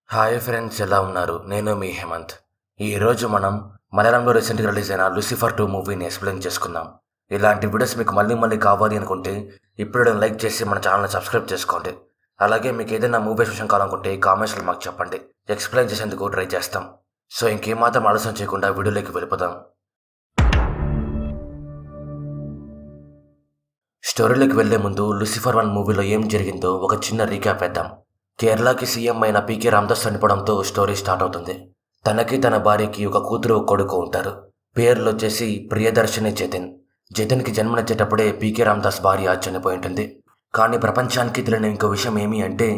Hi friends, ఎలా ఉన్నారు? నేను మీ హేమంత్. ఈరోజు మనం మలయాళంలో రీసెంట్గా రిలీజ్ అయిన లూసిఫర్ 2 మూవీని ఎక్స్ప్లెయిన్ చేసుకుందాం. ఇలాంటి వీడియోస్ మీకు మళ్ళీ మళ్ళీ కావాలి అనుకుంటే ఇప్పుడు లైక్ చేసి మన ఛానల్ని సబ్స్క్రైబ్ చేసుకోండి. అలాగే మీకు ఏదైనా మూవీ విషయం కావాలనుకుంటే కామెంట్స్లో మాకు చెప్పండి, ఎక్స్ప్లెయిన్ చేసేందుకు ట్రై చేస్తాం. సో ఇంకేమాత్రం ఆలస్యం చేయకుండా వీడియోలోకి వెళ్ళిపోదాం. స్టోరీలోకి వెళ్లే ముందు లూసిఫర్ 1 మూవీలో ఏం జరిగిందో ఒక చిన్న రీక్యాప్ వేద్దాం. కేరళకి సీఎం అయిన పీకే రామదాస్ చనిపోవడంతో స్టోరీ స్టార్ట్ అవుతుంది. తనకి తన భార్యకి ఒక కూతురు ఒక కొడుకు ఉంటారు. పేర్లు వచ్చేసి ప్రియదర్శిని జతిన్. జతిన్కి జన్మనిచ్చేటప్పుడే పీకే రామదాస్ భార్య చనిపోయి ఉంటుంది. కానీ ప్రపంచానికి తెలియని ఇంకో విషయం ఏమి అంటే,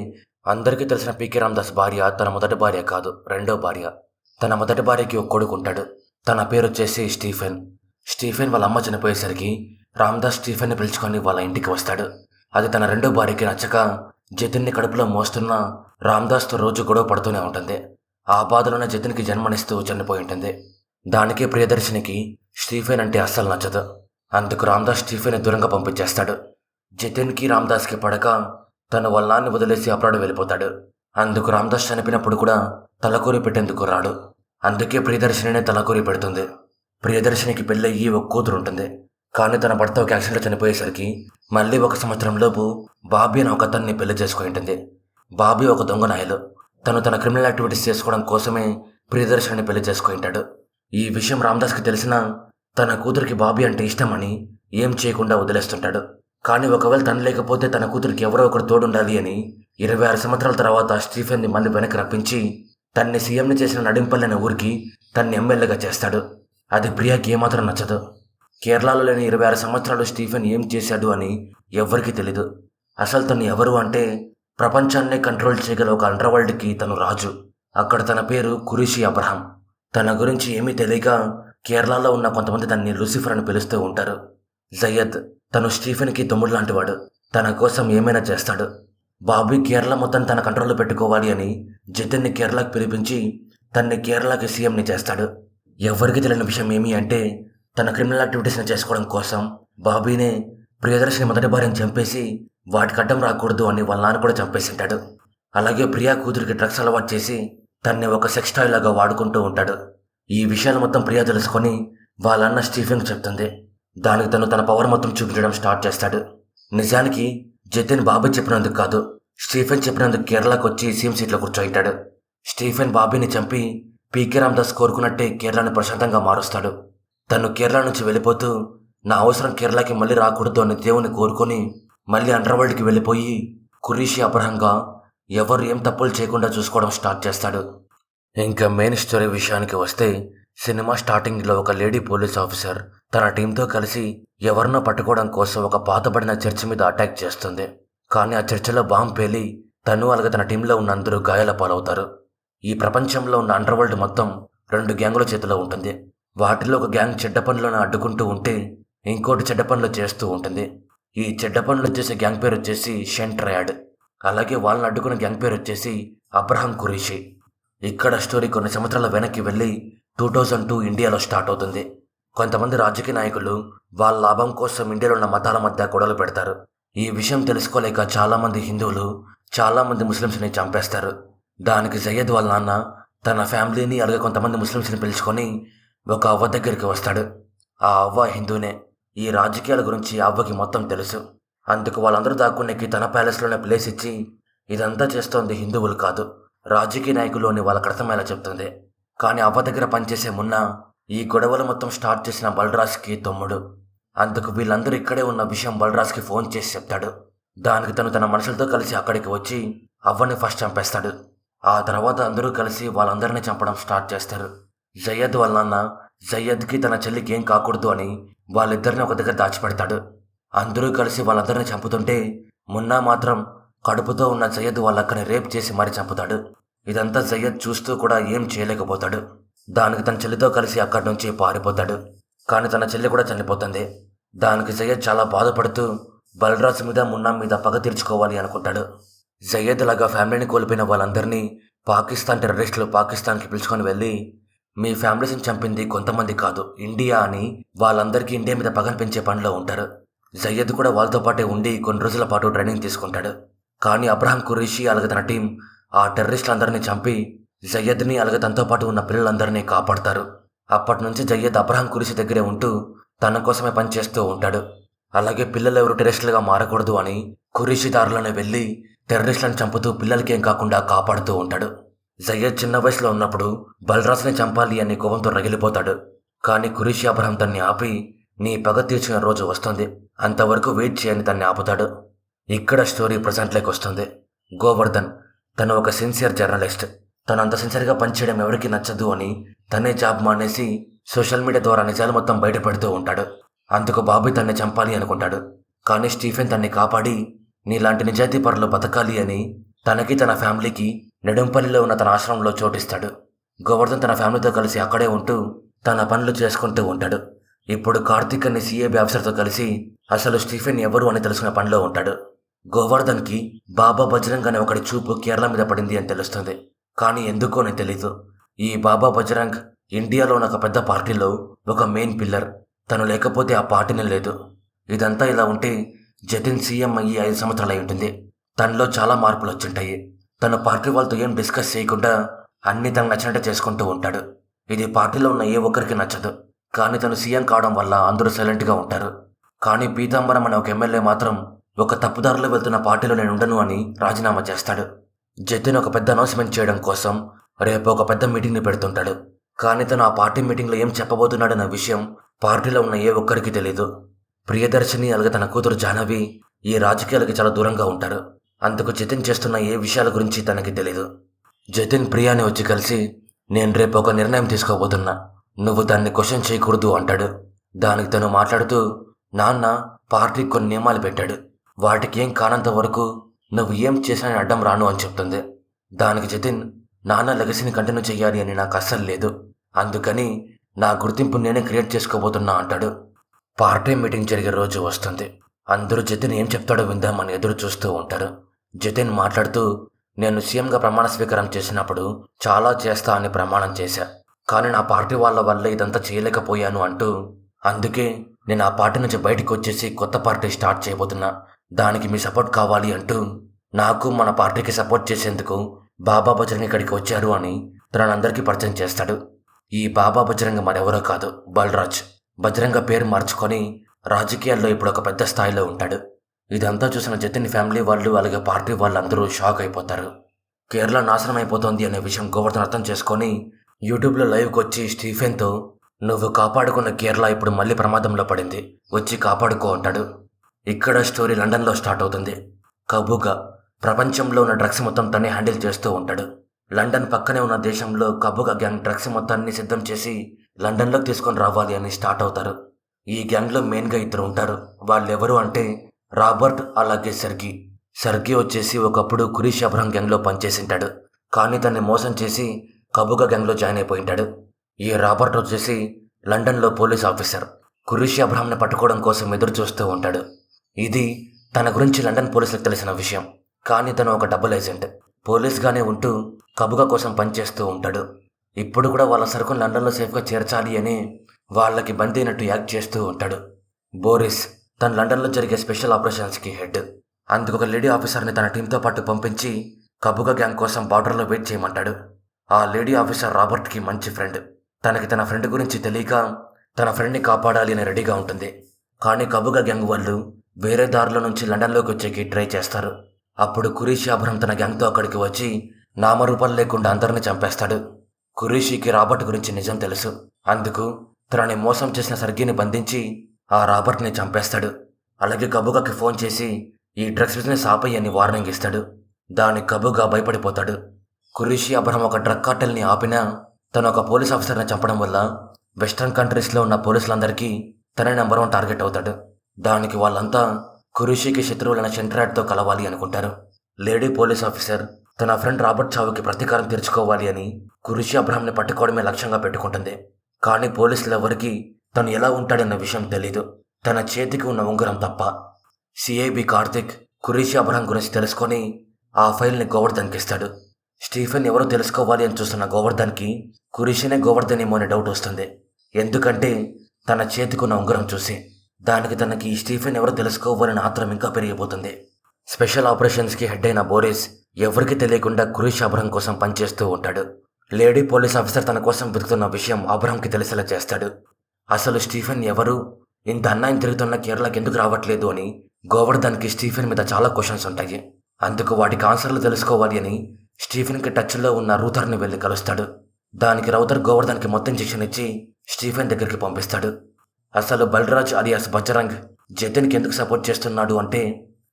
అందరికీ తెలిసిన పీకే రామదాస్ భార్య తన మొదటి భార్య కాదు, రెండో భార్య. తన మొదటి భార్యకి ఒక కొడుకు ఉంటాడు. తన పేరు వచ్చేసి స్టీఫెన్. స్టీఫెన్ వాళ్ళ అమ్మ చనిపోయేసరికి రామదాస్ స్టీఫెన్ని పిలుచుకొని వాళ్ళ ఇంటికి వస్తాడు. అది తన రెండో భార్యకి నచ్చక జతిన్ని కడుపులో మోస్తున్న రామదాస్తో రోజు గొడవ పడుతూనే ఉంటుంది. ఆ బాధలోనే జతిన్కి జన్మనిస్తూ చనిపోయి ఉంటుంది. దానికి ప్రియదర్శినికి స్టీఫెన్ అంటే అస్సలు నచ్చదు. అందుకు రామదాస్ స్టీఫెన్ని దూరంగా పంపించేస్తాడు. జతిన్కి రామదాస్కి పడక తను వాళ్ళ నాన్ని వదిలేసి అప్రాడు వెళ్ళిపోతాడు. అందుకు రామదాస్ చనిపోయినప్పుడు కూడా తలకూరి పెట్టేందుకు రాడు. అందుకే ప్రియదర్శినినే తలకూరి పెడుతుంది. ప్రియదర్శినికి పెళ్ళయ్యి ఒక కూతురు ఉంటుంది. కానీ తన భర్త ఒక యాక్సిడెంట్లో చనిపోయేసరికి మళ్ళీ ఒక సంవత్సరంలోపు బాబీ అని ఒక అతన్ని పెళ్లి చేసుకుని ఉంటుంది. బాబీ ఒక దొంగ నాయలు. తను తన క్రిమినల్ యాక్టివిటీస్ చేసుకోవడం కోసమే ప్రియదర్శిని పెళ్లి చేసుకుని ఉంటాడు. ఈ విషయం రామదాస్కి తెలిసినా తన కూతురికి బాబీ అంటే ఇష్టమని ఏం చేయకుండా వదిలేస్తుంటాడు. కానీ ఒకవేళ తను లేకపోతే తన కూతురికి ఎవరో ఒకరు తోడుండాలి అని 26 సంవత్సరాల తర్వాత స్టీఫెన్ని మళ్ళీ వెనక్కి రప్పించి తన్ని సీఎంని చేసిన నడింపల్లి అనే ఊరికి తన్ని ఎమ్మెల్యేగా చేస్తాడు. అది ప్రియాకి ఏమాత్రం నచ్చదు. కేరళలో లేని 26 సంవత్సరాలు స్టీఫెన్ ఏం చేశాడు అని ఎవ్వరికీ తెలీదు. అసలు తను ఎవరు అంటే, ప్రపంచాన్నే కంట్రోల్ చేయగల ఒక అండర్ వరల్డ్కి తను రాజు. అక్కడ తన పేరు ఖురీషీ అబ్రహాం. తన గురించి ఏమీ తెలియక కేరళలో ఉన్న కొంతమంది తనని లూసిఫర్ అని పిలుస్తూ ఉంటారు. జయద్ తను స్టీఫెన్కి తమ్ముడు లాంటివాడు. తన కోసం ఏమైనా చేస్తాడు. బాబీ కేరళ మొత్తం తన కంట్రోల్లో పెట్టుకోవాలి అని జతిన్ని కేరళకి పిలిపించి తన్ని కేరళకి సీఎంని చేస్తాడు. ఎవరికి తెలియని విషయం ఏమి అంటే, తన క్రిమినల్ యాక్టివిటీస్ని చేసుకోవడం కోసం బాబీనే ప్రియదర్శిని మొదటి భార్యను చంపేసి వాటికి అడ్డం రాకూడదు అని వాళ్ళ నాన్న కూడా చంపేసింటాడు. అలాగే ప్రియా కూతురికి డ్రగ్స్ అలవాటు చేసి తన్ని ఒక సెక్స్ టాయ్ లాగా వాడుకుంటూ ఉంటాడు. ఈ విషయాలు మొత్తం ప్రియా తెలుసుకొని వాళ్ళ అన్న స్టీఫెన్కి చెప్తుంది. దానికి తను తన పవర్ మొత్తం చూపించడం స్టార్ట్ చేస్తాడు. నిజానికి జతిన్ బాబీ చెప్పినందుకు కాదు, స్టీఫెన్ చెప్పినందుకు కేరళకు వచ్చి సీఎం సీట్లో కూర్చోయింటాడు. స్టీఫెన్ బాబీని చంపి పీకే రామదాస్ కోరుకున్నట్టే కేరళని ప్రశాంతంగా మారుస్తాడు. తను కేరళ నుంచి వెళ్ళిపోతూ నా అవసరం కేరళకి మళ్ళీ రాకూడదు అని దేవుని కోరుకొని మళ్ళీ అండర్ వరల్డ్కి వెళ్ళిపోయి ఖురీషీ అబ్రహంగా ఎవరు ఏం తప్పులు చేయకుండా చూసుకోవడం స్టార్ట్ చేస్తాడు. ఇంకా మెయిన్ స్టోరీ విషయానికి వస్తే, సినిమా స్టార్టింగ్లో ఒక లేడీ పోలీస్ ఆఫీసర్ తన టీంతో కలిసి ఎవరినో పట్టుకోవడం కోసం ఒక పాతబడిన చర్చ్ మీద అటాక్ చేస్తుంది. కానీ ఆ చర్చిలో బాంబు పేలి తను అలాగే తన టీంలో ఉన్న అందరూ గాయాల పాలవుతారు. ఈ ప్రపంచంలో ఉన్న అండర్ వరల్డ్ మొత్తం 2 గ్యాంగుల చేతిలో ఉంటుంది. వాటిలో ఒక గ్యాంగ్ చెడ్డ పనులను అడ్డుకుంటూ ఉంటే ఇంకోటి చెడ్డ పనులు చేస్తూ ఉంటుంది. ఈ చెడ్డ పనులు చేసే గ్యాంగ్ పేరు వచ్చేసి షెన్ ట్రయాడ్. అలాగే వాళ్ళని అడ్డుకున్న గ్యాంగ్ పేరు వచ్చేసి అబ్రహాం ఖురీషీ. ఇక్కడ స్టోరీ కొన్ని సంవత్సరాల వెనక్కి వెళ్ళి 2002 ఇండియాలో స్టార్ట్ అవుతుంది. కొంతమంది రాజకీయ నాయకులు వాళ్ళ లాభం కోసం ఇండియాలో ఉన్న మతాల మధ్య గొడవలు పెడతారు. ఈ విషయం తెలుసుకోలేక చాలామంది హిందువులు చాలామంది ముస్లిమ్స్ని చంపేస్తారు. దానికి జయద్ వాళ్ళ నాన్న తన ఫ్యామిలీని అలాగే కొంతమంది ముస్లిమ్స్ని పిలుచుకొని ఒక అవ్వ దగ్గరికి వస్తాడు. ఆ అవ్వ హిందూనే. ఈ రాజకీయాల గురించి అవ్వకి మొత్తం తెలుసు. అందుకు వాళ్ళందరూ దాక్కునేకి తన ప్యాలెస్లోనే ప్లేస్ ఇచ్చి ఇదంతా చేస్తోంది హిందువులు కాదు, రాజకీయ నాయకులు అని వాళ్ళకి అర్థమయ్యేలా చెప్తుంది. కానీ అవ్వ దగ్గర పనిచేసే మున్న ఈ గొడవలు మొత్తం స్టార్ట్ చేసిన బలరాజ్కి తమ్ముడు. అందుకు వీళ్ళందరూ ఇక్కడే ఉన్న విషయం బలరాజ్కి ఫోన్ చేసి చెప్తాడు. దానికి తను తన మనుషులతో కలిసి అక్కడికి వచ్చి అవ్వని ఫస్ట్ చంపేస్తాడు. ఆ తర్వాత అందరూ కలిసి వాళ్ళందరినీ చంపడం స్టార్ట్ చేస్తారు. జయద్ వాళ్ళ నాన్న జయద్కి తన చెల్లికి ఏం కాకూడదు అని వాళ్ళిద్దరిని ఒక దగ్గర దాచిపెడతాడు. అందరూ కలిసి వాళ్ళందరినీ చంపుతుంటే మున్నా మాత్రం కడుపుతో ఉన్న జయద్ వాళ్ళ అక్కని రేప్ చేసి మరీ చంపుతాడు. ఇదంతా జయద్ చూస్తూ కూడా ఏం చేయలేకపోతాడు. దానికి తన చెల్లితో కలిసి అక్కడి నుంచి పారిపోతాడు. కానీ తన చెల్లి కూడా చనిపోతుంది. దానికి జయద్ చాలా బాధపడుతూ బలరాజ్ మీద మున్నా మీద పగ తీర్చుకోవాలి అనుకుంటాడు. జయద్ లాగా ఫ్యామిలీని కోల్పోయిన వాళ్ళందరినీ పాకిస్తాన్ టెర్రరిస్టులు పాకిస్తాన్కి పిలుచుకొని వెళ్ళి మీ ఫ్యామిలీస్ని చంపింది కొంతమంది కాదు, ఇండియా అని వాళ్ళందరికీ ఇండియా మీద పగని పెంచే పనిలో ఉంటారు. జయద్ కూడా వాళ్ళతో పాటే ఉండి కొన్ని రోజుల పాటు ట్రైనింగ్ తీసుకుంటాడు. కానీ అబ్రహాం ఖురీషీ అలాగే తన టీం ఆ టెర్రరిస్టులందరినీ చంపి జయ్యద్ని అలాగే తనతో పాటు ఉన్న పిల్లలందరినీ కాపాడతారు. అప్పటి నుంచి జయ్యద్ అబ్రహాం కురిషి దగ్గరే ఉంటూ తన కోసమే పనిచేస్తూ ఉంటాడు. అలాగే పిల్లలు ఎవరు టెర్రరిస్టులుగా మారకూడదు అని కురిషి దారిలోనే వెళ్ళి టెర్రరిస్టులను చంపుతూ పిల్లలకేం కాకుండా కాపాడుతూ ఉంటాడు. జయ్యద్ చిన్న వయసులో ఉన్నప్పుడు బల్రాజ్ని చంపాలి అని కోపంతో రగిలిపోతాడు. కానీ కురిషి అబ్రహాం తన్ని ఆపి, నీ పగ తీర్చిన రోజు వస్తుంది, అంతవరకు వెయిట్ చేయని తన్ని ఆపుతాడు. ఇక్కడ స్టోరీ ప్రజెంట్లోకి వస్తుంది. గోవర్ధన్ తను ఒక సిన్సియర్ జర్నలిస్ట్. తను అంత సిన్సియర్గా పనిచేయడం ఎవరికి నచ్చదు అని తనే జాబ్ మానేసి సోషల్ మీడియా ద్వారా నిజాలు మొత్తం బయటపెడుతూ ఉంటాడు. అందుకు బాబీ తన్ని చంపాలి అనుకుంటాడు. కానీ స్టీఫెన్ తన్ని కాపాడి నీలాంటి నిజాయితీ పరులు బతకాలి అని తనకి తన ఫ్యామిలీకి నెడుంపల్లిలో ఉన్న తన ఆశ్రమంలో చోటిస్తాడు. గోవర్ధన్ తన ఫ్యామిలీతో కలిసి అక్కడే ఉంటూ తన పనులు చేసుకుంటూ ఉంటాడు. ఇప్పుడు కార్తిక్ అనే సిఐబి ఆఫీసర్తో కలిసి అసలు స్టీఫెన్ ఎవరు అని తెలుసుకునే పనిలో ఉంటాడు. గోవర్ధన్కి బాబా బజరంగ్ అనే ఒకటి చూపు కేరళ మీద పడింది అని తెలుస్తుంది. కానీ ఎందుకో అని తెలీదు. ఈ బాబా బజరంగ్ ఇండియాలో ఉన్న ఒక పెద్ద పార్టీలో ఒక మెయిన్ పిల్లర్. తను లేకపోతే ఆ పార్టీనే లేదు. ఇదంతా ఇలా ఉంటే జతిన్ సీఎం అయ్యి 5 సంవత్సరాలు అయి ఉంటుంది. తనలో చాలా మార్పులు వచ్చుంటాయి. తను పార్టీ వాళ్ళతో ఏం డిస్కస్ చేయకుండా అన్ని తనకు నచ్చినట్టు చేసుకుంటూ ఉంటాడు. ఇది పార్టీలో ఉన్న ఏ ఒక్కరికి నచ్చదు. కానీ తను సీఎం కావడం వల్ల అందరూ సైలెంట్గా ఉంటారు. కానీ పీతాంబరం అనే ఒక ఎమ్మెల్యే మాత్రం ఒక తప్పుదారిలో వెళ్తున్న పార్టీలో నేను ఉండను అని రాజీనామా చేస్తాడు. జతిన్ ఒక పెద్ద అనౌన్స్మెంట్ చేయడం కోసం రేపు ఒక పెద్ద మీటింగ్ని పెడుతుంటాడు. కానీ తను ఆ పార్టీ మీటింగ్లో ఏం చెప్పబోతున్నాడన్న విషయం పార్టీలో ఉన్న ఏ ఒక్కరికి తెలీదు. ప్రియదర్శిని అలాగే తన కూతురు జాహ్నవి ఈ రాజకీయాలకి చాలా దూరంగా ఉంటారు. అందుకు జతిన్ చేస్తున్న ఏ విషయాల గురించి తనకి తెలీదు. జతిన్ ప్రియాని వచ్చి కలిసి, నేను రేపు ఒక నిర్ణయం తీసుకోబోతున్నా, నువ్వు దాన్ని క్వశ్చన్ చేయకూడదు అంటాడు. దానికి తను మాట్లాడుతూ, నాన్న పార్టీకి కొన్ని నియమాలు పెట్టాడు, వాటికి ఏం కానంత వరకు నువ్వు ఏం చేసినా అడ్డం రాను అని చెప్తుంది. దానికి జతిన్, నాన్న లెగసీని కంటిన్యూ చెయ్యాలి అని నాకు అస్సలు లేదు, అందుకని నా గుర్తింపు నేనే క్రియేట్ చేసుకోబోతున్నా అంటాడు. పార్టీ మీటింగ్ జరిగే రోజు వస్తుంది. అందరూ జతిన్ ఏం చెప్తాడో విందామని ఎదురు చూస్తూ ఉంటారు. జతిన్ మాట్లాడుతూ, నేను సీఎంగా ప్రమాణ స్వీకారం చేసినప్పుడు చాలా చేస్తా అని ప్రమాణం చేశా, కానీ నా పార్టీ వాళ్ళ వల్ల ఇదంతా చేయలేకపోయాను అంటూ, అందుకే నేను ఆ పార్టీ నుంచి బయటకు వచ్చేసి కొత్త పార్టీ స్టార్ట్ చేయబోతున్నా, దానికి మీ సపోర్ట్ కావాలి అంటూ నాకు మన పార్టీకి సపోర్ట్ చేసేందుకు బాబా బజరంగ్ ఇక్కడికి వచ్చారు అని తనందరికీ పరిచయం చేస్తాడు. ఈ బాబా బజరంగ్ మరెవరో కాదు, బల్రాజ్. బజరంగ పేరు మార్చుకొని రాజకీయాల్లో ఇప్పుడు ఒక పెద్ద స్థాయిలో ఉంటాడు. ఇదంతా చూసిన జతిన్ ఫ్యామిలీ వాళ్ళు అలాగే పార్టీ వాళ్ళందరూ షాక్ అయిపోతారు. కేరళ నాశనం అయిపోతుంది అనే విషయం గోవర్ధన్ అర్థం చేసుకొని యూట్యూబ్లో లైవ్కి వచ్చి స్టీఫెన్తో, నువ్వు కాపాడుకున్న కేరళ ఇప్పుడు మళ్ళీ ప్రమాదంలో పడింది, వచ్చి కాపాడుకో అంటాడు. ఇక్కడ స్టోరీ లండన్లో స్టార్ట్ అవుతుంది. కబూగా ప్రపంచంలో ఉన్న డ్రగ్స్ మొత్తం తనే హ్యాండిల్ చేస్తూ ఉంటాడు. లండన్ పక్కనే ఉన్న దేశంలో కబూగా గ్యాంగ్ డ్రగ్స్ మొత్తాన్ని సిద్ధం చేసి లండన్లోకి తీసుకొని రావాలి అని స్టార్ట్ అవుతారు. ఈ గ్యాంగ్లో మెయిన్గా 2 ఉంటారు. వాళ్ళెవరు అంటే రాబర్ట్ అలాగే సర్గి. సర్గి వచ్చేసి ఒకప్పుడు కురిషి అబ్రహాం గ్యాంగ్లో పనిచేసింటాడు, కానీ తన్ని మోసం చేసి కబూగా గ్యాంగ్లో జాయిన్ అయిపోయింటాడు. ఈ రాబర్ట్ వచ్చేసి లండన్లో పోలీస్ ఆఫీసర్. కురిషి అబ్రహాంని పట్టుకోవడం కోసం ఎదురు చూస్తూ ఉంటాడు. ఇది తన గురించి లండన్ పోలీసులకు తెలిసిన విషయం. కానీ తను ఒక డబుల్ ఏజెంట్, పోలీస్గానే ఉంటూ కబుగా కోసం పనిచేస్తూ ఉంటాడు. ఇప్పుడు కూడా వాళ్ళ సరుకును లండన్లో సేఫ్గా చేర్చాలి అని వాళ్ళకి బందీ అయినట్టు యాక్ట్ చేస్తూ ఉంటాడు. బోరిస్ తను లండన్లో జరిగే స్పెషల్ ఆపరేషన్స్కి హెడ్. అందుకు ఒక లేడీ ఆఫీసర్ని తన టీంతో పాటు పంపించి కబుగా గ్యాంగ్ కోసం బార్డర్లో వెయిట్ చేయమంటాడు. ఆ లేడీ ఆఫీసర్ రాబర్ట్కి మంచి ఫ్రెండ్. తనకి తన ఫ్రెండ్ గురించి తెలియక తన ఫ్రెండ్ని కాపాడాలి అని రెడీగా ఉంటుంది. కానీ కబుగా గ్యాంగ్ వాళ్ళు వేరే దారిలో నుంచి లండన్లోకి వచ్చేకి ట్రై చేస్తారు. అప్పుడు కురిషి అబ్రహాం తన గ్యాంగ్తో అక్కడికి వచ్చి నామరూపాలు లేకుండా అందరిని చంపేస్తాడు. కురిషికి రాబర్ట్ గురించి నిజం తెలుసు. అందుకు తనని మోసం చేసిన సర్గిని బంధించి ఆ రాబర్ట్ని చంపేస్తాడు. అలాగే కబుగాకి ఫోన్ చేసి ఈ డ్రగ్స్ బిజినెస్ ఆపేయి అని వార్నింగ్ ఇస్తాడు. దానికి కబుగా భయపడిపోతాడు. కురిషి అబ్రహాం ఒక డ్రగ్ కార్టెల్ని ఆపినా తను ఒక పోలీస్ ఆఫీసర్ని చంపడం వల్ల వెస్ట్రన్ కంట్రీస్లో ఉన్న పోలీసులందరికీ తనే నెంబర్ 1 టార్గెట్ అవుతాడు. దానికి వాళ్ళంతా కురిషికి శత్రువులైన షెంట్రాడ్తో కలవాలి అనుకుంటారు. లేడీ పోలీస్ ఆఫీసర్ తన ఫ్రెండ్ రాబర్ట్ చావుకి ప్రతీకారం తీర్చుకోవాలి అని కురిషి అబ్రహాంని పట్టుకోవడమే లక్ష్యంగా పెట్టుకుంటుంది. కానీ పోలీసులు ఎవరికి తను ఎలా ఉంటాడన్న విషయం తెలీదు, తన చేతికి ఉన్న ఉంగరం తప్ప. సిఐబి కార్తిక్ కురిషి అబ్రహాం గురించి తెలుసుకొని ఆ ఫైల్ని గోవర్ధన్కి ఇస్తాడు. స్టీఫెన్ ఎవరో తెలుసుకోవాలి అని చూస్తున్న గోవర్ధన్కి కురిషినే గోవర్ధన్ ఏమో అనే డౌట్ వస్తుంది. ఎందుకంటే తన చేతికున్న ఉంగరం చూసి దానికి తనకి ఈ స్టీఫెన్ ఎవరో తెలుసుకోవాలని ఆత్రం ఇంకా పెరిగిపోతుంది. స్పెషల్ ఆపరేషన్స్కి హెడ్ అయిన బోరిస్ ఎవరికి తెలియకుండా ఖురీష్ అబ్రహం కోసం పనిచేస్తూ ఉంటాడు. లేడీ పోలీస్ ఆఫీసర్ తన కోసం వెతుకుతున్న విషయం అబ్రహంకి తెలిసేలా చేస్తాడు. అసలు స్టీఫెన్ ఎవరు, ఇంత అన్యాయం తిరుగుతున్న కేరళకి ఎందుకు రావట్లేదు అని గోవర్ధన్కి స్టీఫెన్ మీద చాలా క్వశ్చన్స్ ఉంటాయి. అందుకు వాటికి ఆన్సర్లు తెలుసుకోవాలి అని స్టీఫెన్కి టచ్లో ఉన్న రూథర్ని వెళ్ళి కలుస్తాడు. దానికి రౌతర్ గోవర్ధన్కి మొత్తం ఇంజెక్షన్ ఇచ్చి స్టీఫెన్ దగ్గరికి పంపిస్తాడు. అసలు బల్రాజ్ అలియాస్ బజరంగ్ జతిన్కి ఎందుకు సపోర్ట్ చేస్తున్నాడు అంటే,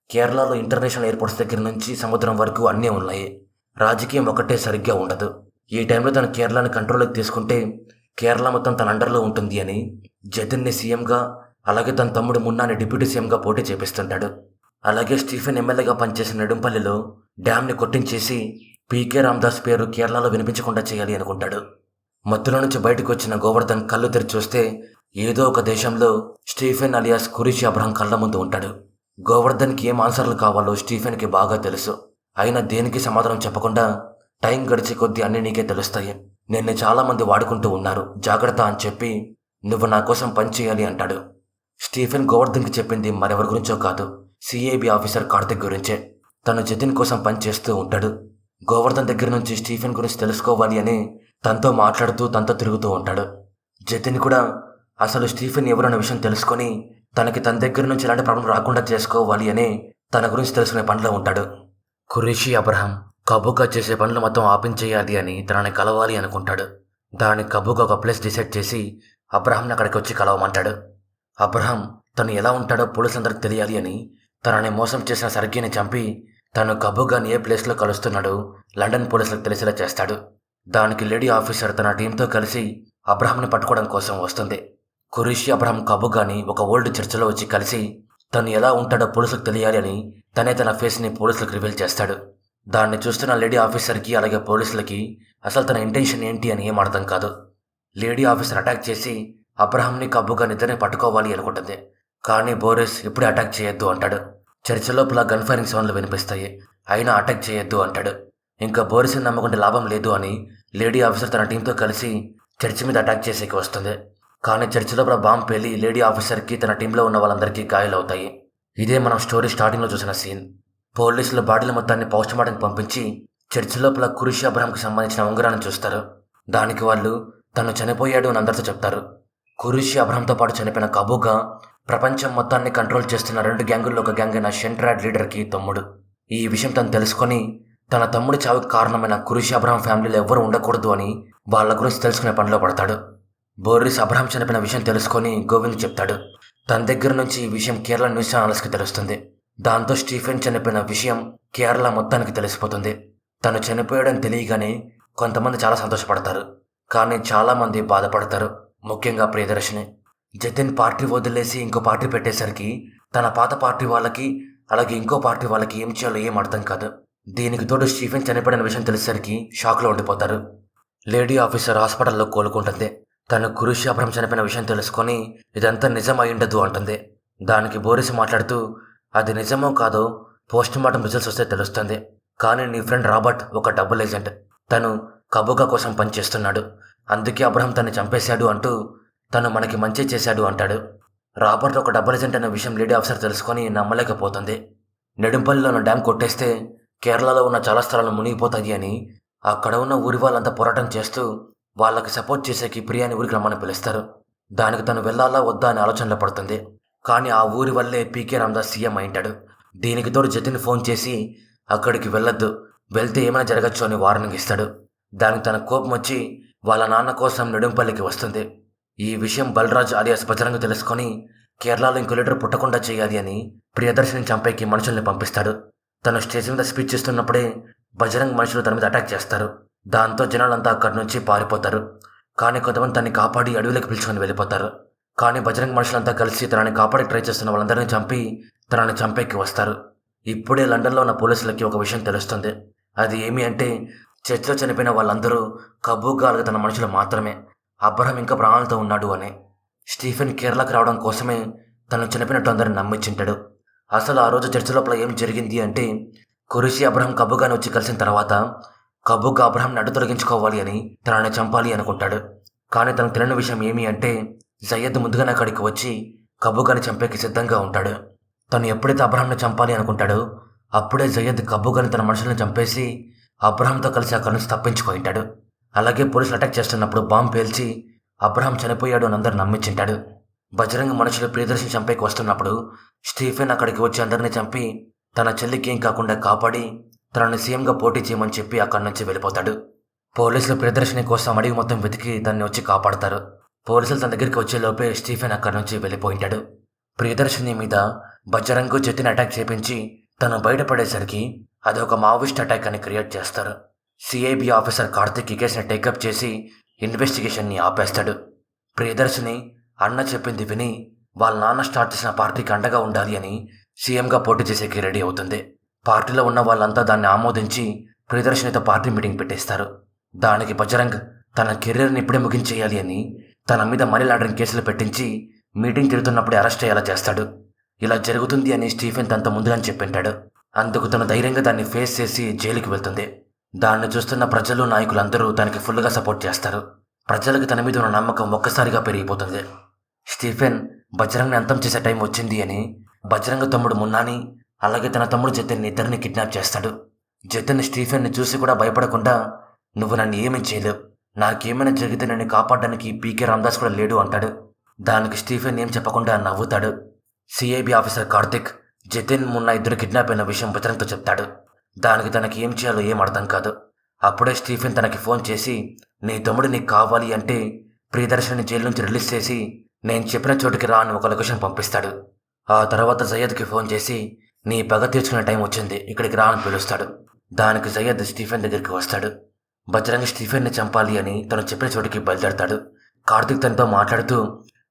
కేరళలో ఇంటర్నేషనల్ ఎయిర్పోర్ట్స్ దగ్గర నుంచి సముద్రం వరకు అన్నీ ఉన్నాయి. రాజకీయం ఒకటే సరిగ్గా ఉండదు. ఈ టైంలో తను కేరళని కంట్రోల్లోకి తీసుకుంటే కేరళ మొత్తం తన అండర్లో ఉంటుంది అని జతిన్ని సీఎంగా, అలాగే తన తమ్ముడు మున్నాని డిప్యూటీ సీఎంగా పోటీ చేపిస్తుంటాడు. అలాగే స్టీఫెన్ ఎమ్మెల్యేగా పనిచేసిన నెడుంపల్లిలో డ్యామ్ని కొట్టించేసి పీకే రామదాస్ పేరు కేరళలో వినిపించకుండా చేయాలి అనుకుంటాడు. మత్తులో నుంచి బయటకు వచ్చిన గోవర్ధన్ కళ్ళు తెరిచి చూస్తే ఏదో ఒక దేశంలో స్టీఫెన్ అలియాస్ ఖురీష్ అబ్రహం కళ్ళ ముందు ఉంటాడు. గోవర్ధన్కి ఏం ఆన్సర్లు కావాలో స్టీఫెన్కి బాగా తెలుసు. అయినా దేనికి సమాధానం చెప్పకుండా, టైం గడిచే కొద్దీ అన్నీ నీకే తెలుస్తాయి, నిన్ను చాలామంది వాడుకుంటూ ఉన్నారు, జాగ్రత్త అని చెప్పి నువ్వు నా కోసం పనిచేయాలి అంటాడు. స్టీఫెన్ గోవర్ధన్కి చెప్పింది మరెవరి గురించో కాదు, సిఐబి ఆఫీసర్ కార్తిక్ గురించే. తను జతిన్ కోసం పనిచేస్తూ ఉంటాడు. గోవర్ధన్ దగ్గర నుంచి స్టీఫెన్ గురించి తెలుసుకోవాలి అని తనతో మాట్లాడుతూ తనతో తిరుగుతూ ఉంటాడు. జతిన్ కూడా అసలు స్టీఫెన్ ఎవరు అనే విషయం తెలుసుకొని తనకి తన దగ్గర నుంచి ఎలాంటి ప్రాబ్లం రాకుండా చేసుకోవాలి అని తన గురించి తెలుసుకునే పనిలో ఉంటాడు. ఖురీష్ అబ్రహం కబూకా చేసే పనులు మొత్తం ఆపించేయాలి అని తనని కలవాలి అనుకుంటాడు. దానికి కబూకా ఒక ప్లేస్ డిసైడ్ చేసి అబ్రహాంని అక్కడికి వచ్చి కలవమంటాడు. అబ్రహం తను ఎలా ఉంటాడో పోలీసులందరికీ తెలియాలి అని తనని మోసం చేసిన సర్గీని చంపి తను కబూగాని ఏ ప్లేస్లో కలుస్తున్నాడో లండన్ పోలీసులకు తెలిసేలా చేస్తాడు. దానికి లేడీ ఆఫీసర్ తన టీంతో కలిసి అబ్రహాంని పట్టుకోవడం కోసం వస్తుంది. ఖురీష్ అబ్రహం కబూగాని ఒక ఓల్డ్ చర్చిలో వచ్చి కలిసి తను ఎలా ఉంటాడో పోలీసులకు తెలియాలి అని తనే తన ఫేస్ని పోలీసులకు రివీల్ చేస్తాడు. దాన్ని చూస్తున్న లేడీ ఆఫీసర్కి అలాగే పోలీసులకి అసలు తన ఇంటెన్షన్ ఏంటి అని ఏం అర్థం కాదు. లేడీ ఆఫీసర్ అటాక్ చేసి అబ్రహాంని కబూగాని ఇద్దరిని పట్టుకోవాలి అనుకుంటుంది. కానీ బోరిస్ ఇప్పుడే అటాక్ చేయొద్దు అంటాడు. చర్చి లోపల గన్ ఫైరింగ్ సౌండ్లు వినిపిస్తాయి, అయినా అటాక్ చేయొద్దు అంటాడు. ఇంకా బోరిస్ని నమ్మకుంటే లాభం లేదు అని లేడీ ఆఫీసర్ తన టీంతో కలిసి చర్చి మీద అటాక్ చేసేకి వస్తుంది. కానీ చర్చి లోపల బాంబు పేలి లేడీ ఆఫీసర్కి తన టీంలో ఉన్న వాళ్ళందరికీ గాయాలవుతాయి. ఇదే మనం స్టోరీ స్టార్టింగ్లో చూసిన సీన్. పోలీసులు బాడీల మొత్తాన్ని పోస్టుమార్టంకి పంపించి చర్చి లోపల ఖురీష్ అబ్రహంకి సంబంధించిన ఉంగరాన్ని చూస్తారు. దానికి వాళ్ళు తను చనిపోయాడు అని అందరితో చెప్తారు. ఖురీష్ అబ్రహంతో పాటు చనిపోయిన కబూగా ప్రపంచం మొత్తాన్ని కంట్రోల్ చేస్తున్న 2 గ్యాంగుల్లో ఒక గ్యాంగ్ అయిన షెంట్రాడ్ లీడర్కి తమ్ముడు. ఈ విషయం తను తెలుసుకొని తన తమ్ముడి చావుకి కారణమైన ఖురీష్ అబ్రహం ఫ్యామిలీలో ఎవ్వరూ ఉండకూడదు అని వాళ్ళ గురించి తెలుసుకునే పనిలో పడతాడు. బోరిస్ అబ్రహం చనిపోయిన విషయం తెలుసుకొని గోవింద్ చెప్తాడు. తన దగ్గర నుంచి ఈ విషయం కేరళ న్యూస్ ఛానల్స్కి తెలుస్తుంది. దాంతో స్టీఫెన్ చనిపోయిన విషయం కేరళ మొత్తానికి తెలిసిపోతుంది. తను చనిపోయాడని తెలియగానే కొంతమంది చాలా సంతోషపడతారు, కానీ చాలామంది బాధపడతారు, ముఖ్యంగా ప్రియదర్శిని. జతిన్ పార్టీ వదిలేసి ఇంకో పార్టీ పెట్టేసరికి తన పాత పార్టీ వాళ్ళకి అలాగే ఇంకో పార్టీ వాళ్ళకి ఏం చేయాలో ఏం అర్థం కాదు. దీనికి తోడు స్టీఫెన్ చనిపోయిన విషయం తెలిసేసరికి షాక్లో ఉండిపోతారు. లేడీ ఆఫీసర్ హాస్పిటల్లో కోలుకుంటుంది. తను ఖురీష్ అబ్రహం చనిపోయిన విషయం తెలుసుకొని ఇదంతా నిజం అయి ఉండదు అంటుంది. దానికి బోరిస్ మాట్లాడుతూ, అది నిజమో కాదో పోస్టుమార్టం రిజల్ట్స్ వస్తే తెలుస్తుంది, కానీ నీ ఫ్రెండ్ రాబర్ట్ ఒక డబుల్ ఏజెంట్, తను కబూగా కోసం పనిచేస్తున్నాడు, అందుకే అబ్రహం తన్ని చంపేశాడు అంటూ తను మనకి మంచి చేశాడు అంటాడు. రాబర్ట్ ఒక డబుల్ ఏజెంట్ అనే విషయం లేడీ ఆఫీసర్ తెలుసుకొని నమ్మలేకపోతుంది. నెడుంపల్లిలో ఉన్న డ్యామ్ కొట్టేస్తే కేరళలో ఉన్న చాలా స్థలాలు మునిగిపోతాయి అని అక్కడ ఉన్న ఊరి వాళ్ళంతా పోరాటం చేస్తూ వాళ్ళకి సపోర్ట్ చేసేకి ప్రియాని ఊరికి రమ్మని పిలుస్తారు. దానికి తను వెళ్ళాలా వద్దా అనే ఆలోచనలో పడుతుంది. కానీ ఆ ఊరి వల్లే పీకే రామదాస్ సీఎం అయింటాడు. దీనికి తోడు జతిన్ ఫోన్ చేసి అక్కడికి వెళ్ళొద్దు, వెళ్తే ఏమైనా జరగచ్చు అని వార్నింగ్ ఇస్తాడు. దానికి తన కోపం వచ్చి వాళ్ళ నాన్న కోసం నెడుంపల్లికి వస్తుంది. ఈ విషయం బల్రాజ్ అలియాస్ బజరంగ్ తెలుసుకొని కేరళలో ఇంకో లీడర్ పుట్టకుండా చేయాలి అని ప్రియదర్శిని చంపేకి మనుషుల్ని పంపిస్తాడు. తను స్టేజ్ మీద స్పీచ్ ఇస్తున్నప్పుడే బజరంగ్ మనుషులు తన మీద అటాక్ చేస్తారు. దాంతో జనాలంతా అక్కడి నుంచి పారిపోతారు. కానీ కొంతమంది తనని కాపాడి అడవిలోకి పిలుచుకొని వెళ్ళిపోతారు. కానీ బజరంగ్ మనుషులంతా కలిసి తనని కాపాడి ట్రై చేస్తున్న వాళ్ళందరినీ చంపి తనని చంపేకి వస్తారు. ఇప్పుడే లండన్లో ఉన్న పోలీసులకి ఒక విషయం తెలుస్తుంది. అది ఏమి అంటే చర్చిలో చనిపోయిన వాళ్ళందరూ కబూగా అలాగే తన మనుషులు మాత్రమే, అబ్రహం ఇంకా ప్రాణాలతో ఉన్నాడు అని. స్టీఫెన్ కేరళకి రావడం కోసమే తను చనిపోయినట్టు అందరిని నమ్మించింటాడు. అసలు ఆ రోజు చర్చ లోపల ఏం జరిగింది అంటే, ఖురీష్ అబ్రహం కబూగాని వచ్చి కలిసిన తర్వాత కబూగా అబ్రహాంని అడ్డు తొలగించుకోవాలి అని తనని చంపాలి అనుకుంటాడు. కానీ తనకు తెలియని విషయం ఏమి అంటే జయద్ ముందుగానే అక్కడికి వచ్చి కబూగాని చంపేకి సిద్ధంగా ఉంటాడు. తను ఎప్పుడైతే అబ్రహాంని చంపాలి అనుకుంటాడో అప్పుడే జయద్ కబ్బుగాని తన మనుషులను చంపేసి అబ్రహాంతో కలిసి అక్కడి నుంచి తప్పించుకుంటాడు. అలాగే పోలీసులు అటాక్ చేస్తున్నప్పుడు బాంబు పేల్చి అబ్రహాం చనిపోయాడు అని అందరు నమ్మించింటాడు. బజరంగ్ మనుషులు ప్రియదర్శిని చంపేకి వస్తున్నప్పుడు స్టీఫెన్ అక్కడికి వచ్చి అందరినీ చంపి తన చెల్లికి ఏం కాకుండా కాపాడి తనని సీఎంగా పోటీ చేయమని చెప్పి అక్కడి నుంచి వెళ్ళిపోతాడు. పోలీసులు ప్రియదర్శిని కోసం అడవి మొత్తం వెతికి దాన్ని వచ్చి కాపాడతారు. పోలీసులు తన దగ్గరికి వచ్చేలోపే స్టీఫెన్ అక్కడి నుంచి వెళ్ళిపోయింటాడు. ప్రియదర్శిని మీద బజరంగ్ జతిన్ అటాక్ చేపించి తను బయటపడేసరికి అది ఒక మావోయిస్ట్ అటాక్ అని క్రియేట్ చేస్తారు. సిఐబి ఆఫీసర్ కార్తిక్ ఈ కేసుని టేకప్ చేసి ఇన్వెస్టిగేషన్ని ఆపేస్తాడు. ప్రియదర్శిని అన్న చెప్పింది విని వాళ్ళ నాన్న స్టార్ట్ చేసిన పార్టీకి అండగా ఉండాలి అని సీఎంగా పోటీ చేసేకి రెడీ అవుతుంది. పార్టీలో ఉన్న వాళ్ళంతా దాన్ని ఆమోదించి ప్రియదర్శినితో పార్టీ మీటింగ్ పెట్టేస్తారు. దానికి బజరంగ్ తన కెరీర్ని ఇప్పుడే ముగించేయాలి అని తన మీద మనీ లాండరింగ్ కేసులు పెట్టించి మీటింగ్ తిరుగుతున్నప్పుడే అరెస్ట్ అయ్యేలా చేస్తాడు. ఇలా జరుగుతుంది అని స్టీఫెన్ తనతో ముందుగానే చెప్పింటాడు. అందుకు తను ధైర్యంగా దాన్ని ఫేస్ చేసి జైలుకి వెళ్తుంది. దాన్ని చూస్తున్న ప్రజలు నాయకులందరూ తనకి ఫుల్గా సపోర్ట్ చేస్తారు. ప్రజలకు తన మీద ఉన్న నమ్మకం ఒక్కసారిగా పెరిగిపోతుంది. స్టీఫెన్ బజరంగ్ని అంతం చేసే టైం వచ్చింది అని బజరంగ్ తమ్ముడు మున్నాని అలాగే తన తమ్ముడు జతిన్ని ఇద్దరిని కిడ్నాప్ చేస్తాడు. జతిన్ స్టీఫెన్ని చూసి కూడా భయపడకుండా నువ్వు నన్ను ఏమీ చేయలేవు, నాకేమైనా జరిగితే నన్ను కాపాడడానికి పీకే రామదాస్ కూడా లేడు అంటాడు. దానికి స్టీఫెన్ ఏం చెప్పకుండా నవ్వుతాడు. సిఐబి ఆఫీసర్ కార్తిక్ జతిన్ మున్నా ఇద్దరు కిడ్నాప్ అయిన విషయం బజరంగ్తో చెప్తాడు. దానికి తనకి ఏం చేయాలో ఏం అర్థం కాదు. అప్పుడే స్టీఫెన్ తనకి ఫోన్ చేసి నీ తమ్ముడు నీకు కావాలి అంటే ప్రియదర్శిని జైలు నుంచి రిలీజ్ చేసి నేను చెప్పిన చోటుకి రా అని ఒక లొకేషన్ పంపిస్తాడు. ఆ తర్వాత జయద్కి ఫోన్ చేసి నీ పగ తీర్చుకునే టైం వచ్చింది, ఇక్కడికి రా అని పిలుస్తాడు. దానికి జయద్ స్టీఫెన్ దగ్గరికి వస్తాడు. బజరంగ్ స్టీఫెన్ని చంపాలి అని తను చెప్పిన చోటుకి బయలుదేరతాడు. కార్తిక్ తనతో మాట్లాడుతూ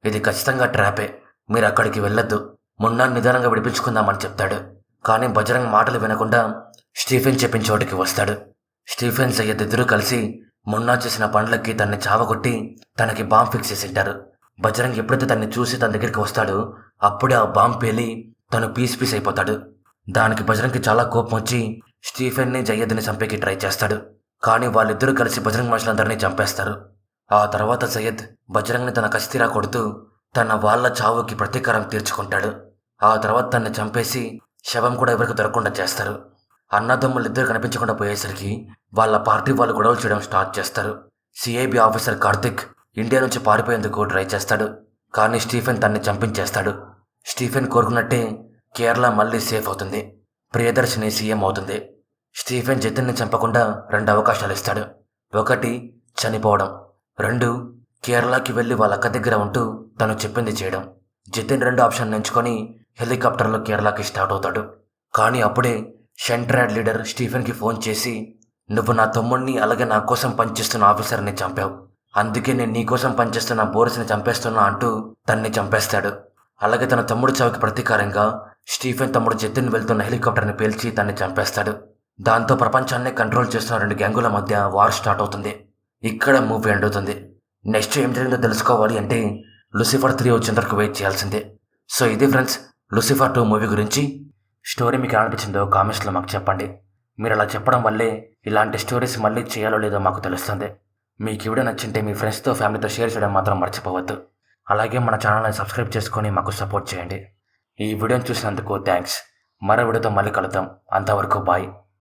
ఇది ఖచ్చితంగా ట్రాపే, మీరు అక్కడికి వెళ్ళొద్దు, మున్నా నిదానంగా విడిపించుకుందామని చెప్తాడు. కానీ బజరంగ్ మాటలు వినకుండా స్టీఫెన్ చెప్పిన చోటుకి వస్తాడు. స్టీఫెన్ జయద్ ఇద్దరూ కలిసి మున్నా చేసిన పనులకి తనని చావగొట్టి తనకి బాంబ్ ఫిక్స్ చేసింటారు. బజరంగ్ ఎప్పుడైతే తనని చూసి తన దగ్గరికి వస్తాడో అప్పుడే ఆ బాంబ్ పేలి తను పీస్ అయిపోతాడు. దానికి బజరంగ్కి చాలా కోపం వచ్చి స్టీఫెన్ని జయద్ని చంపేకి ట్రై చేస్తాడు. కానీ వాళ్ళిద్దరూ కలిసి బజరంగ్ మనుషులందరినీ చంపేస్తారు. ఆ తర్వాత జయద్ బజరంగ్ని తన కసితీరా కొడుతూ తన వాళ్ళ చావుకి ప్రతీకారం తీర్చుకుంటాడు. ఆ తర్వాత తనని చంపేసి శవం కూడా ఎవరికి దొరకకుండా చేస్తారు. అన్నదమ్ములు ఇద్దరు కనిపించకుండా పోయేసరికి వాళ్ళ పార్టీ వాళ్ళు గొడవలు చేయడం స్టార్ట్ చేస్తారు. సిఐబి ఆఫీసర్ కార్తిక్ ఇండియా నుంచి పారిపోయేందుకు ట్రై చేస్తాడు. కానీ స్టీఫెన్ తనని చంపించేస్తాడు. స్టీఫెన్ కోరుకున్నట్టే కేరళ మళ్ళీ సేఫ్ అవుతుంది. ప్రియదర్శిని సీఎం అవుతుంది. స్టీఫెన్ జతిన్ని చంపకుండా 2 అవకాశాలు ఇస్తాడు. 1 చనిపోవడం, 2 కేరళకి వెళ్ళి వాళ్ళ అక్క దగ్గర ఉంటూ తను చెప్పింది చేయడం. జతిన్ 2 ఆప్షన్ ఎంచుకొని హెలికాప్టర్లో కేరళకి స్టార్ట్ అవుతాడు. కానీ అప్పుడే షెంట్రాడ్ లీడర్ స్టీఫెన్కి ఫోన్ చేసి నువ్వు నా తమ్ముడిని అలాగే నా కోసం పనిచేస్తున్న ఆఫీసర్ని చంపావు, అందుకే నేను నీ కోసం పనిచేస్తున్న బోరిస్ని చంపేస్తున్నా అంటూ తన్ని చంపేస్తాడు. అలాగే తన తమ్ముడు చావుకి ప్రతీకారంగా స్టీఫెన్ తమ్ముడు జతిన్ వెళ్తున్న హెలికాప్టర్ని పేల్చి తన్ని చంపేస్తాడు. దాంతో ప్రపంచాన్నే కంట్రోల్ చేస్తున్న 2 గ్యాంగుల మధ్య వార్ స్టార్ట్ అవుతుంది. ఇక్కడ మూవీ ఎండ్ అవుతుంది. నెక్స్ట్ ఏం జరిగిందో తెలుసుకోవాలి అంటే లూసిఫర్ 3 వచ్చేంత వరకు వెయిట్ చేయాల్సిందే. సో ఇది ఫ్రెండ్స్ లూసిఫర్ 2 మూవీ గురించి. స్టోరీ మీకు ఎలా అనిపించిందో కామెంట్స్లో మాకు చెప్పండి. మీరు అలా చెప్పడం వల్లే ఇలాంటి స్టోరీస్ మళ్ళీ చేయాలో లేదో మాకు తెలుస్తుంది. మీకు ఈ వీడియో నచ్చింటే మీ ఫ్రెండ్స్తో ఫ్యామిలీతో షేర్ చేయడం మాత్రం మర్చిపోవద్దు. అలాగే మన ఛానల్ని సబ్స్క్రైబ్ చేసుకొని మాకు సపోర్ట్ చేయండి. ఈ వీడియోని చూసినందుకు థ్యాంక్స్. మరో వీడియోతో మళ్ళీ కలుద్దాం. అంతవరకు బాయ్.